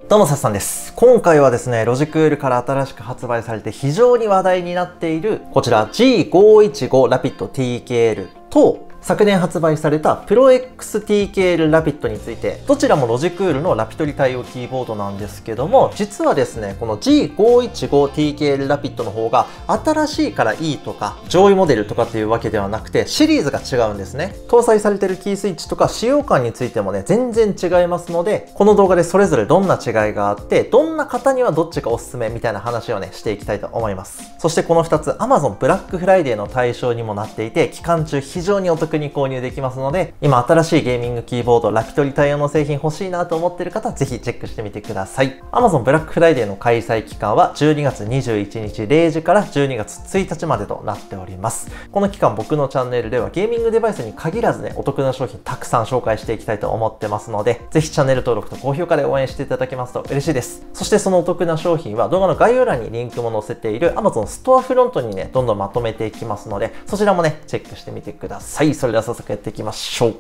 どうも、さっさんです。今回はですね、ロジクールから新しく発売されて非常に話題になっている、こちら G515 ラピッド TKL と、昨年発売された ProXTKL ラピッドについて、どちらもロジクールのラピトリ対応キーボードなんですけども、実はですね、この G515TKL ラピッドの方が新しいからいいとか、上位モデルとかっていうわけではなくて、シリーズが違うんですね。搭載されているキースイッチとか使用感についてもね、全然違いますので、この動画でそれぞれどんな違いがあって、どんな方にはどっちがおすすめみたいな話をね、していきたいと思います。そしてこの2つ、Amazon ブラックフライデーの対象にもなっていて、期間中非常にお得に購入できますので、今新しいゲーミングキーボードラピトリ対応の製品欲しいなと思っている方はぜひチェックしてみてください。Amazon ブラックフライデーの開催期間は12月21日0時から12月1日までとなっております。この期間僕のチャンネルではゲーミングデバイスに限らずね、お得な商品たくさん紹介していきたいと思ってますので、ぜひチャンネル登録と高評価で応援していただけますと嬉しいです。そしてそのお得な商品は動画の概要欄にリンクも載せている Amazon ストアフロントにね、どんどんまとめていきますので、そちらもね、チェックしてみてください。それでは早速やっていきましょう。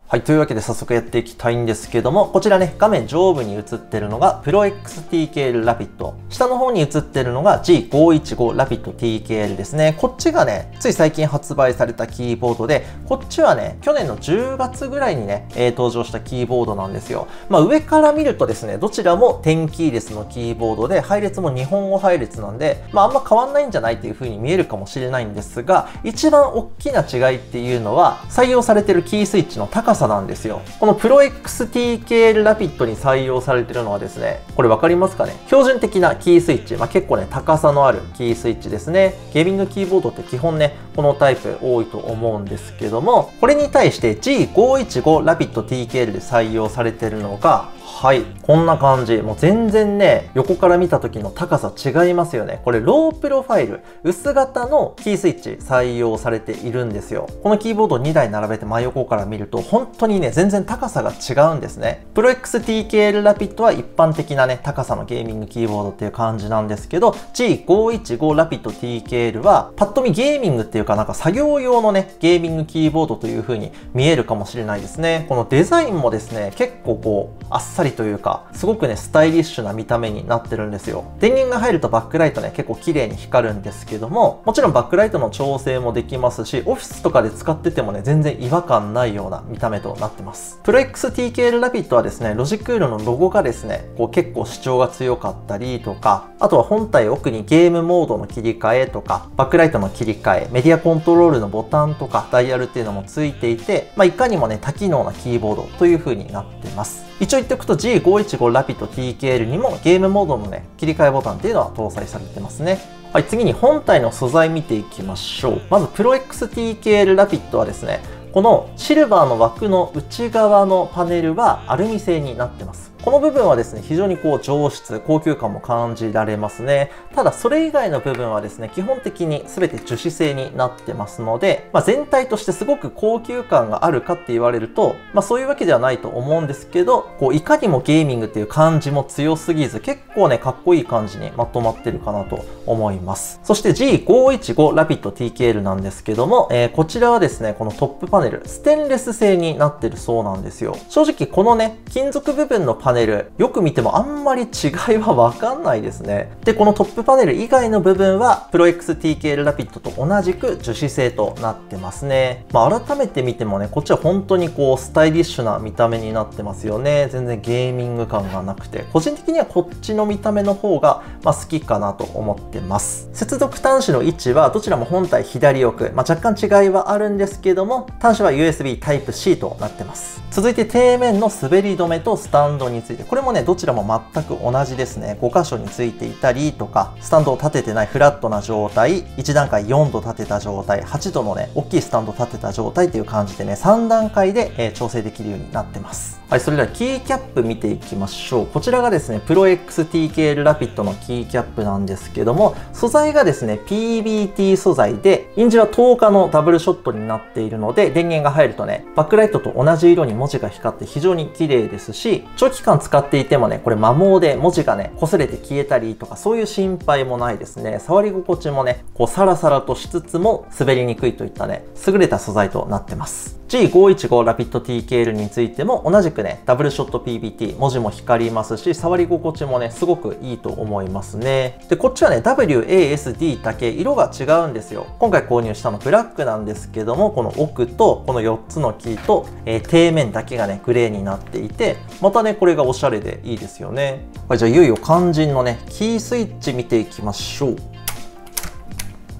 はい。というわけで早速やっていきたいんですけども、こちらね、画面上部に映ってるのが ProXTKL ラピッド。下の方に映ってるのが G515 ラピッド TKL ですね。こっちがね、つい最近発売されたキーボードで、こっちはね、去年の10月ぐらいにね、登場したキーボードなんですよ。上から見るとですね、どちらも10キーレスのキーボードで、配列も日本語配列なんで、あんま変わんないんじゃないっていう風に見えるかもしれないんですが、一番大きな違いっていうのは、採用されてるキースイッチの高さなんですよ。この ProXTKL ラピッドに採用されているのはですね、これ分かりますかね？標準的なキースイッチ、結構ね、高さのあるキースイッチですね。ゲーミングキーボードって基本ね、このタイプ多いと思うんですけども、これに対して G515 ラピッド TKL で採用されているのが、はい。こんな感じ。もう全然ね、横から見た時の高さ違いますよね。これ、ロープロファイル、薄型のキースイッチ採用されているんですよ。このキーボード2台並べて真横から見ると、本当にね、全然高さが違うんですね。ProXTKL ラピッドは一般的なね、高さのゲーミングキーボードっていう感じなんですけど、G515 ラピッド TKL は、パッと見ゲーミングっていうかなんか作業用のね、ゲーミングキーボードという風に見えるかもしれないですね。このデザインもですね、結構こう、あっさりというか、すごくね、スタイリッシュな見た目になってるんですよ。電源が入るとバックライトね、結構綺麗に光るんですけども、もちろんバックライトの調整もできますし、オフィスとかで使っててもね、全然違和感ないような見た目となってます。ProXTKL ラピッドはですね、ロジクールのロゴがですね、こう結構主張が強かったりとか、あとは本体奥にゲームモードの切り替えとか、バックライトの切り替え、メディアコントロールのボタンとか、ダイヤルっていうのもついていて、いかにもね、多機能なキーボードという風になってます。一応言っておくと G515 ラピッド TKL にもゲームモードのね、切り替えボタンっていうのは搭載されてますね。はい、次に本体の素材見ていきましょう。まず ProXTKL ラピッドはですね、このシルバーの枠の内側のパネルはアルミ製になってます。この部分はですね、非常にこう上質、高級感も感じられますね。ただそれ以外の部分はですね、基本的に全て樹脂製になってますので、全体としてすごく高級感があるかって言われると、そういうわけではないと思うんですけど、こういかにもゲーミングっていう感じも強すぎず、結構ね、かっこいい感じにまとまってるかなと思います。そして G515 ラピッド TKL なんですけども、こちらはですね、このトップパネル、ステンレス製になってるそうなんですよ。正直このね、金属部分のパネル、よく見てもあんまり違いはわかんないですね。で、このトップパネル以外の部分は ProXTKL ラピッドと同じく樹脂製となってますね。改めて見てもね、こっちは本当にこうスタイリッシュな見た目になってますよね。全然ゲーミング感がなくて、個人的にはこっちの見た目の方が好きかなと思ってます。接続端子の位置はどちらも本体左奥、若干違いはあるんですけども、端子は USB Type-C となってます。続いて底面の滑り止めとスタンドについて、これもね、どちらも全く同じですね。5箇所についていたりとか、スタンドを立ててないフラットな状態、1段階4度立てた状態、8度のね、大きいスタンドを立てた状態っていう感じでね、3段階で、調整できるようになってます。はい、それではキーキャップ見ていきましょう。こちらがですね、ProXTKL ラピッドのキーキャップなんですけども、素材がですね、PBT 素材で、印字は10日のダブルショットになっているので、電源が入るとね、バックライトと同じ色に文字が光って非常に綺麗ですし、長期間使っていてもね、これ摩耗で文字がね、擦れて消えたりとか、そういう心配もないですね。触り心地もね、こうサラサラとしつつも滑りにくいといったね、優れた素材となってます。G515 ラピッド TKL についても同じくね、ダブルショット PBT、文字も光りますし、触り心地もね、すごくいいと思いますね。で、こっちはね、WASD だけ色が違うんですよ。今回購入したのブラックなんですけども、この奥とこの4つのキーと、底面だけがね、グレーになっていて、またね、これがおしゃれでいいですよね。はい、じゃあいよいよ肝心のね、キースイッチ見ていきましょう。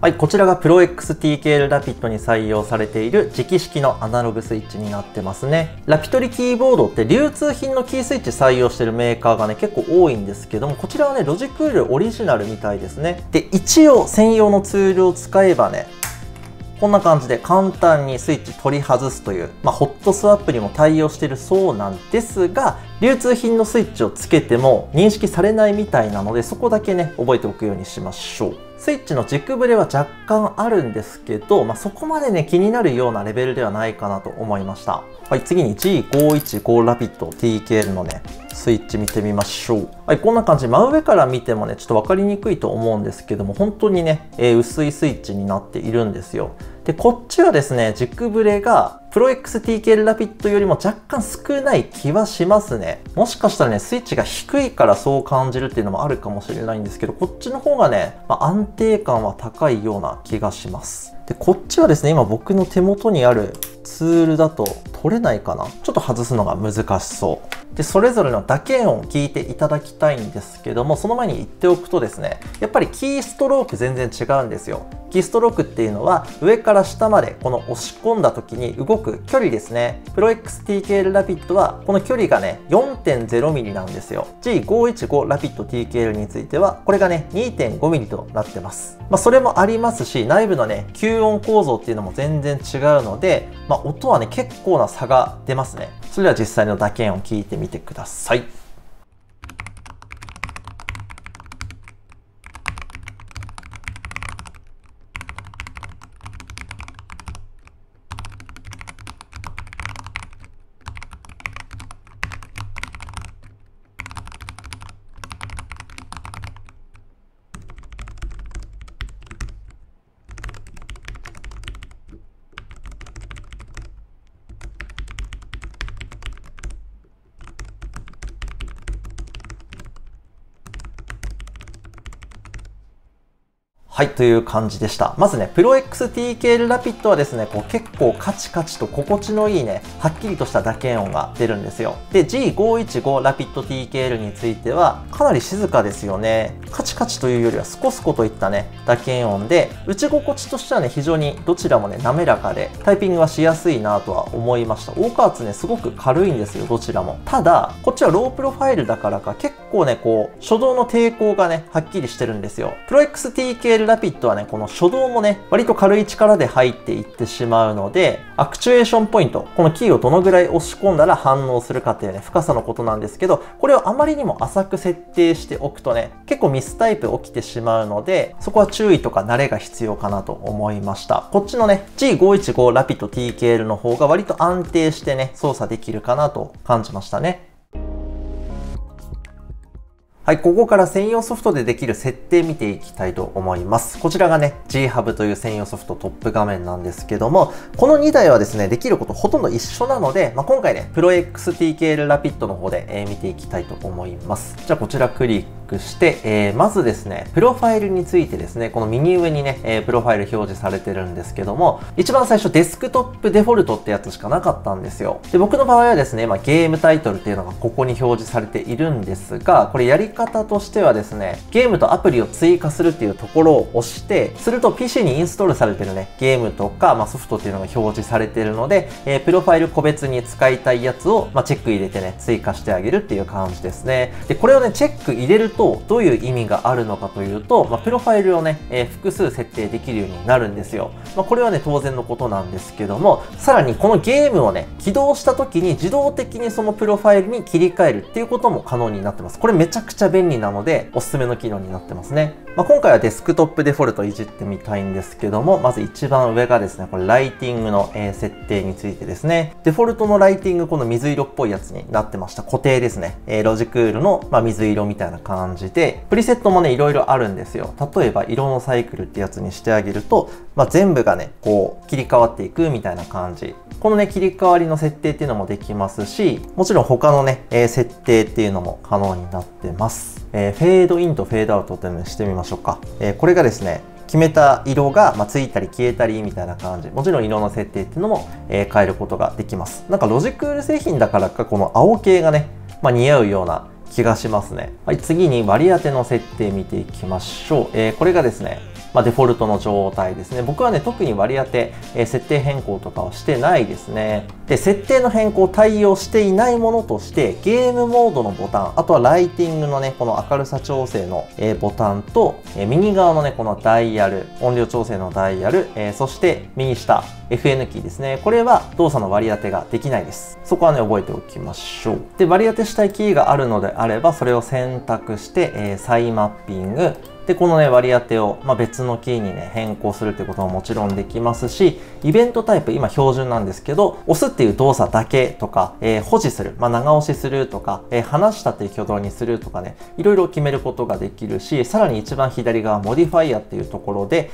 はい、こちらが ProXTKL ラピッドに採用されている直式のアナログスイッチになってますね。ラピトリキーボードって流通品のキースイッチ採用してるメーカーがね、結構多いんですけども、こちらはね、ロジクールオリジナルみたいですね。で、一応専用のツールを使えばね、こんな感じで簡単にスイッチ取り外すという、ホットスワップにも対応しているそうなんですが、流通品のスイッチをつけても認識されないみたいなので、そこだけね、覚えておくようにしましょう。スイッチの軸ブレは若干あるんですけど、そこまでね、気になるようなレベルではないかなと思いました。はい、次に G515 ラピッド TKL のね、スイッチ見てみましょう。はい、こんな感じ。真上から見てもね、ちょっと分かりにくいと思うんですけども、本当にね、薄いスイッチになっているんですよ。で、こっちはですね、軸ブレが ProXTKL ラピッドよりも若干少ない気はしますね。もしかしたらね、スイッチが低いからそう感じるっていうのもあるかもしれないんですけど、こっちの方がね、安定感は高いような気がします。で、こっちはですね、今僕の手元にあるツールだと取れないかな？ちょっと外すのが難しそう。で、それぞれの打鍵音を聞いていただきたいんですけども、その前に言っておくとですね、やっぱりキーストローク全然違うんですよ。キーストロークっていうのは上から下までこの押し込んだ時に動く距離ですね。ProXTKL ラピッドはこの距離がね 4.0mm なんですよ。G515 ラピッド TKL についてはこれがね 2.5mm となってます。それもありますし、内部のね吸音構造っていうのも全然違うので、音はね結構な差が出ますね。それでは実際の打鍵を聞いてみてください。はい、という感じでした。まずね、ProXTKL ラピッドはですね、結構カチカチと心地のいいね、はっきりとした打鍵音が出るんですよ。で、G515 ラピッド TKL については、かなり静かですよね。カチカチというよりはスコスコといったね、打鍵音で、打ち心地としてはね、非常にどちらもね、滑らかで、タイピングはしやすいなとは思いました。大加圧ね、すごく軽いんですよ、どちらも。ただ、こっちはロープロファイルだからか、結構ね、初動の抵抗がね、はっきりしてるんですよ。ProXTKLラピッドはね、この初動もね、割と軽い力で入っていってしまうので、アクチュエーションポイント、このキーをどのぐらい押し込んだら反応するかっていうね、深さのことなんですけど、これをあまりにも浅く設定しておくとね、結構ミスタイプ起きてしまうので、そこは注意とか慣れが必要かなと思いました。こっちのね、G515 ラピッド TKL の方が割と安定してね、操作できるかなと感じましたね。はい、ここから専用ソフトでできる設定見ていきたいと思います。こちらがね、G-Hub という専用ソフトトップ画面なんですけども、この2台はですね、できることほとんど一緒なので、今回ね、ProXTKL ラピッドの方で、見ていきたいと思います。じゃあこちらクリックして、まずですね、プロファイルについてですね、この右上にね、プロファイル表示されてるんですけども、一番最初デスクトップデフォルトってやつしかなかったんですよ。で、僕の場合はですね、ゲームタイトルっていうのがここに表示されているんですが、これやり方としてはですね、ゲームとアプリを追加するっていうところを押して、すると PC にインストールされてるね、ゲームとか、ソフトっていうのが表示されているので、プロファイル個別に使いたいやつを、チェック入れてね、追加してあげるっていう感じですね。で、これをね、チェック入れると、どういう意味があるのかというと、プロファイルをね、複数設定できるようになるんですよ。これはね、当然のことなんですけども、さらにこのゲームをね、起動した時に自動的にそのプロファイルに切り替えるっていうことも可能になってます。これめちゃくちゃ便利なので、おすすめの機能になってますね。今回はデスクトップデフォルトいじってみたいんですけども、まず一番上がですね、これライティングの設定についてですね。デフォルトのライティング、この水色っぽいやつになってました。固定ですね。ロジクールの水色みたいな感じで、プリセットもね、いろいろあるんですよ。例えば、色のサイクルってやつにしてあげると、全部がね、こう、切り替わっていくみたいな感じ。このね、切り替わりの設定っていうのもできますし、もちろん他のね、設定っていうのも可能になってます。フェードインとフェードアウトっていうのにしてみましょうか。これがですね、決めた色がついたり消えたりみたいな感じ。もちろん色の設定っていうのも変えることができます。なんかロジクール製品だからか、この青系がね、似合うような気がしますね。はい、次に割り当ての設定見ていきましょう。これがですね、デフォルトの状態ですね。僕はね、特に割り当て、設定変更とかはしてないですね。で、設定の変更対応していないものとして、ゲームモードのボタン、あとはライティングのね、この明るさ調整のボタンと、右側のね、このダイヤル、音量調整のダイヤル、そして右下、FN キーですね。これは動作の割り当てができないです。そこはね、覚えておきましょう。で、割り当てしたいキーがあるのであれば、それを選択して、再マッピング、で、このね、割り当てを、別のキーにね、変更するってことももちろんできますし、イベントタイプ、今標準なんですけど、押すっていう動作だけとか、保持する、長押しするとか、離したっていう挙動にするとかね、いろいろ決めることができるし、さらに一番左側、モディファイアっていうところで、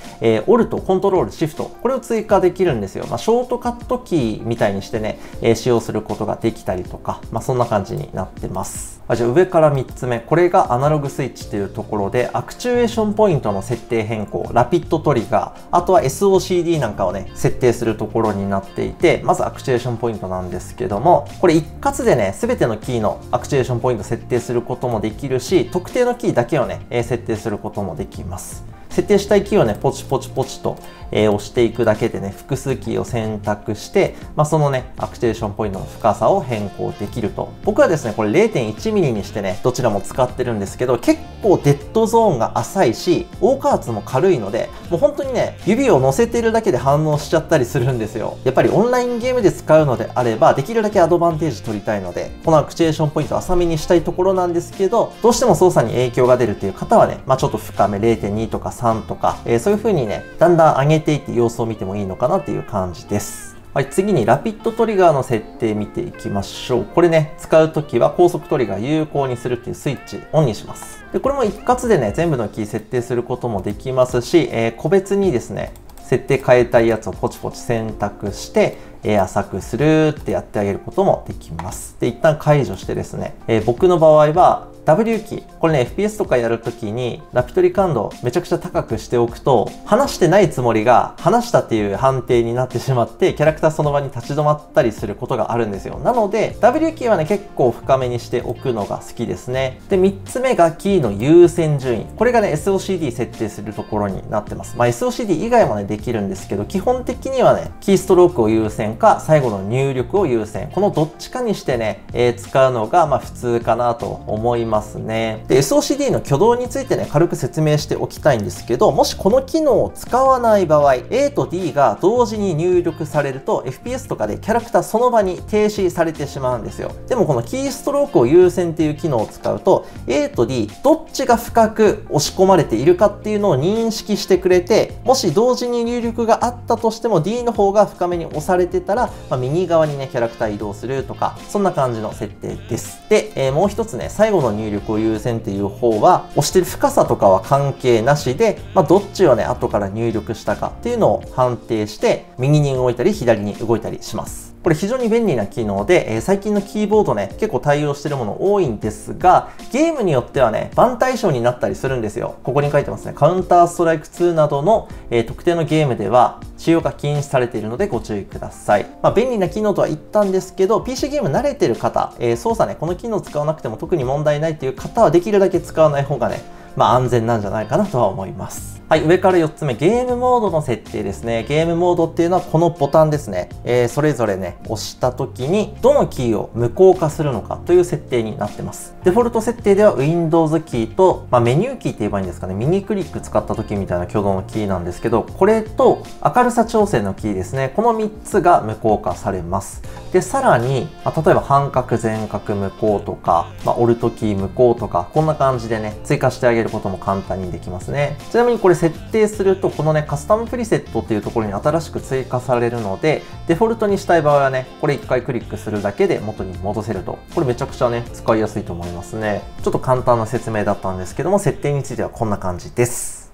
オルト、コントロール、シフト、これを追加できるんですよ。ショートカットキーみたいにしてね、使用することができたりとか、そんな感じになってます。じゃあ上から3つ目、これがアナログスイッチっていうところで、アクチュエーションポイントの設定変更、ラピッドトリガー、あとは SOCD なんかをね、設定するところになっていて、まずアクチュエーションポイントなんですけども、これ一括でね、すべてのキーのアクチュエーションポイント設定することもできるし、特定のキーだけをね、設定することもできます。設定したいキーをね、ポチポチポチと、押していくだけでね、複数キーを選択して、そのね、アクチュエーションポイントの深さを変更できると。僕はですね、これ 0.1mm にしてね、どちらも使ってるんですけど、結構デッドゾーンが浅いし、大加圧も軽いので、もう本当にね、指を乗せてるだけで反応しちゃったりするんですよ。やっぱりオンラインゲームで使うのであれば、できるだけアドバンテージ取りたいので、このアクチュエーションポイント浅めにしたいところなんですけど、どうしても操作に影響が出るっていう方はね、ちょっと深め 0.2 とか3とか、そういう風にね、だんだん上げていって様子を見てもいいのかなっていう感じです。はい、次にラピッドトリガーの設定見ていきましょう。これね、使うときは高速トリガー有効にするっていうスイッチオンにします。で、これも一括でね、全部のキー設定することもできますし、個別にですね、設定変えたいやつをポチポチ選択して、浅くするってやってあげることもできます。で、一旦解除してですね、僕の場合は、W キー。これね、FPS とかやるときに、ラピトリ感度めちゃくちゃ高くしておくと、話してないつもりが、話したっていう判定になってしまって、キャラクターその場に立ち止まったりすることがあるんですよ。なので、W キーはね、結構深めにしておくのが好きですね。で、3つ目がキーの優先順位。これがね、SOCD 設定するところになってます。SOCD 以外もね、できるんですけど、基本的にはね、キーストロークを優先か、最後の入力を優先。このどっちかにしてね、使うのが、普通かなと思いますね。で、SOCD の挙動についてね、軽く説明しておきたいんですけど、もしこの機能を使わない場合、A と D が同時に入力されると、FPS とかでキャラクターその場に停止されてしまうんですよ。でもこのキーストロークを優先っていう機能を使うと、A と D、どっちが深く押し込まれているかっていうのを認識してくれて、もし同時に入力があったとしても D の方が深めに押されてたら、右側にね、キャラクター移動するとか、そんな感じの設定です。で、もう一つね、最後の入力を優先っていう方は、押してる深さとかは関係なしで、どっちをね、後から入力したかっていうのを判定して、右に動いたり、左に動いたりします。これ非常に便利な機能で、最近のキーボードね、結構対応してるもの多いんですが、ゲームによってはね、バン対象になったりするんですよ。ここに書いてますね。カウンターストライク2などの、特定のゲームでは使用が禁止されているのでご注意ください。便利な機能とは言ったんですけど、PC ゲーム慣れてる方、操作ね、この機能使わなくても特に問題ないっていう方はできるだけ使わない方がね、安全なんじゃないかなとは思います。はい、上から4つ目、ゲームモードの設定ですね。ゲームモードっていうのはこのボタンですね。それぞれね、押した時にどのキーを無効化するのかという設定になってます。デフォルト設定では Windows キーと、メニューキーって言えばいいんですかね。ミニクリック使った時みたいな挙動のキーなんですけど、これと明るさ調整のキーですね。この3つが無効化されます。で、さらに、例えば半角全角無効とか、オルトキー無効とか、こんな感じでね、追加してあげげることも簡単にできますね。ちなみにこれ設定すると、このね、カスタムプリセットっていうところに新しく追加されるので、デフォルトにしたい場合はね、これ1回クリックするだけで元に戻せると。これめちゃくちゃね、使いやすいと思いますね。ちょっと簡単な説明だったんですけども、設定についてはこんな感じです。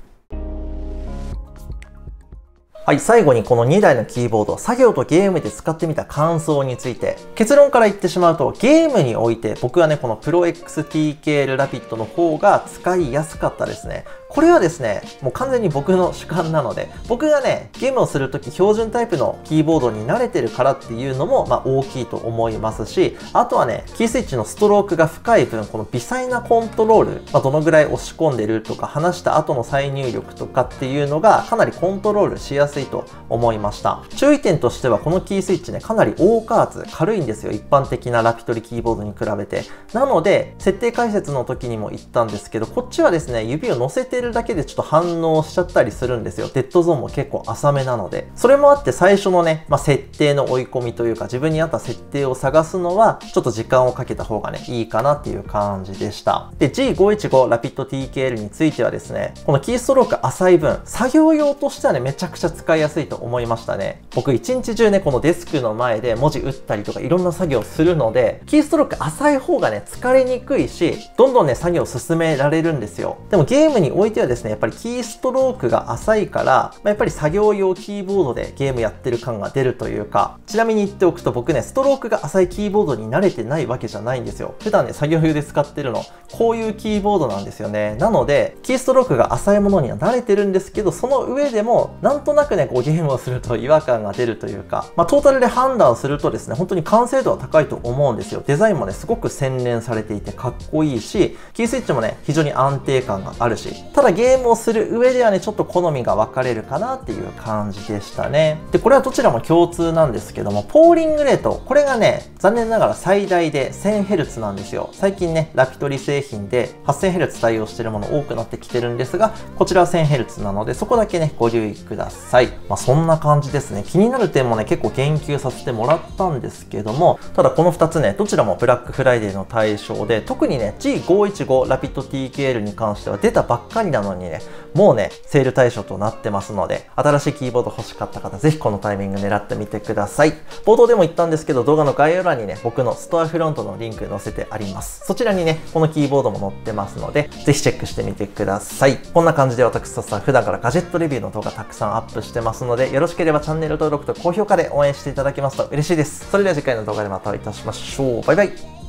はい、最後にこの2台のキーボード、作業とゲームで使ってみた感想について、結論から言ってしまうと、ゲームにおいて僕はね、この ProXTKL Rapid の方が使いやすかったですね。これはですね、もう完全に僕の主観なので、僕がね、ゲームをするとき標準タイプのキーボードに慣れてるからっていうのも、大きいと思いますし、あとはね、キースイッチのストロークが深い分、この微細なコントロール、どのぐらい押し込んでるとか、離した後の再入力とかっていうのが、かなりコントロールしやすいと思いました。注意点としては、このキースイッチね、かなり大加圧、軽いんですよ。一般的なラピトリキーボードに比べて。なので、設定解説の時にも言ったんですけど、こっちはですね、指を乗せてるだけでちょっと反応しちゃったりするんですよ。デッドゾーンも結構浅めなので。それもあって最初のね、設定の追い込みというか、自分に合った設定を探すのは、ちょっと時間をかけた方がね、いいかなっていう感じでした。で、G515 Rapid TKL についてはですね、このキーストローク浅い分、作業用としてはね、めちゃくちゃ使いやすいと思いましたね。僕一日中ね、このデスクの前で文字打ったりとかいろんな作業をするので、キーストローク浅い方がね、疲れにくいし、どんどんね、作業を進められるんですよ。でもゲームにおいてはですね、やっぱりキーストロークが浅いから、やっぱり作業用キーボードでゲームやってる感が出るというか、ちなみに言っておくと僕ね、ストロークが浅いキーボードに慣れてないわけじゃないんですよ。普段ね、作業用で使ってるの、こういうキーボードなんですよね。なので、キーストロークが浅いものには慣れてるんですけど、その上でも、なんとなくね、こうゲームをすると違和感が出るというか、トータルで判断するとですね、本当に完成度は高いと思うんですよ。デザインもね、すごく洗練されていてかっこいいし、キースイッチもね、非常に安定感があるし、ただゲームをする上ではね、ちょっと好みが分かれるかなっていう感じでしたね。で、これはどちらも共通なんですけども、ポーリングレート、これがね、残念ながら最大で 1000Hz なんですよ。最近ね、ラピトリ製品で 8000Hz 対応してるもの多くなってきてるんですが、こちらは 1000Hz なので、そこだけね、ご留意ください。そんな感じですね。気になる点もね、結構言及させてもらったんですけども、ただこの2つね、どちらもブラックフライデーの対象で、特にね、G515 Rapid TKL に関しては出たばっかりなのにね、もうね、セール対象となってますので、新しいキーボード欲しかった方、ぜひこのタイミング狙ってみてください。冒頭でも言ったんですけど、動画の概要欄にね、僕のストアフロントのリンク載せてあります。そちらにね、このキーボードも載ってますので、ぜひチェックしてみてください。こんな感じで私とさん、普段からガジェットレビューの動画たくさんアップしてますので、よろしければチャンネル登録と高評価で応援していただけますと嬉しいです。それでは次回の動画でまたお会いいたしましょう。バイバイ。